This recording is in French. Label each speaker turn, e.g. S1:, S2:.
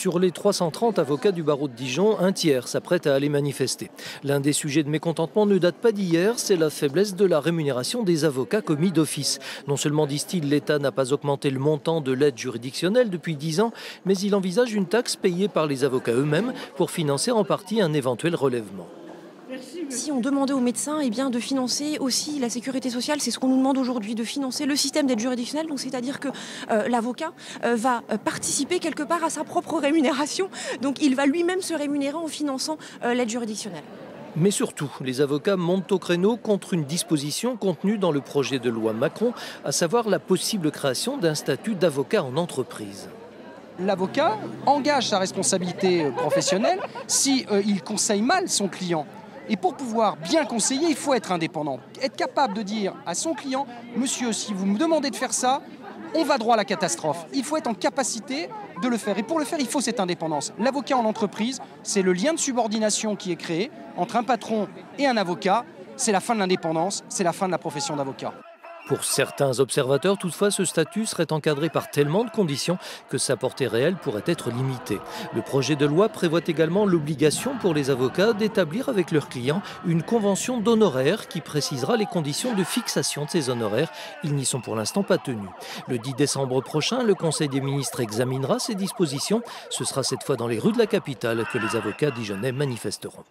S1: Sur les 330 avocats du barreau de Dijon, un tiers s'apprête à aller manifester. L'un des sujets de mécontentement ne date pas d'hier, c'est la faiblesse de la rémunération des avocats commis d'office. Non seulement, disent-ils, l'État n'a pas augmenté le montant de l'aide juridictionnelle depuis 10 ans, mais il envisage une taxe payée par les avocats eux-mêmes pour financer en partie un éventuel relèvement.
S2: Si on demandait aux médecins de financer aussi la sécurité sociale, c'est ce qu'on nous demande aujourd'hui, de financer le système d'aide juridictionnelle, donc c'est-à-dire que l'avocat va participer quelque part à sa propre rémunération, donc il va lui-même se rémunérer en finançant l'aide juridictionnelle.
S1: Mais surtout, les avocats montent au créneau contre une disposition contenue dans le projet de loi Macron, à savoir la possible création d'un statut d'avocat en entreprise.
S3: L'avocat engage sa responsabilité professionnelle s'il conseille mal son client. Et pour pouvoir bien conseiller, il faut être indépendant. Être capable de dire à son client, monsieur, si vous me demandez de faire ça, on va droit à la catastrophe. Il faut être en capacité de le faire. Et pour le faire, il faut cette indépendance. L'avocat en entreprise, c'est le lien de subordination qui est créé entre un patron et un avocat. C'est la fin de l'indépendance, c'est la fin de la profession d'avocat.
S1: Pour certains observateurs, toutefois, ce statut serait encadré par tellement de conditions que sa portée réelle pourrait être limitée. Le projet de loi prévoit également l'obligation pour les avocats d'établir avec leurs clients une convention d'honoraires qui précisera les conditions de fixation de ces honoraires. Ils n'y sont pour l'instant pas tenus. Le 10 décembre prochain, le Conseil des ministres examinera ces dispositions. Ce sera cette fois dans les rues de la capitale que les avocats dijonnais manifesteront.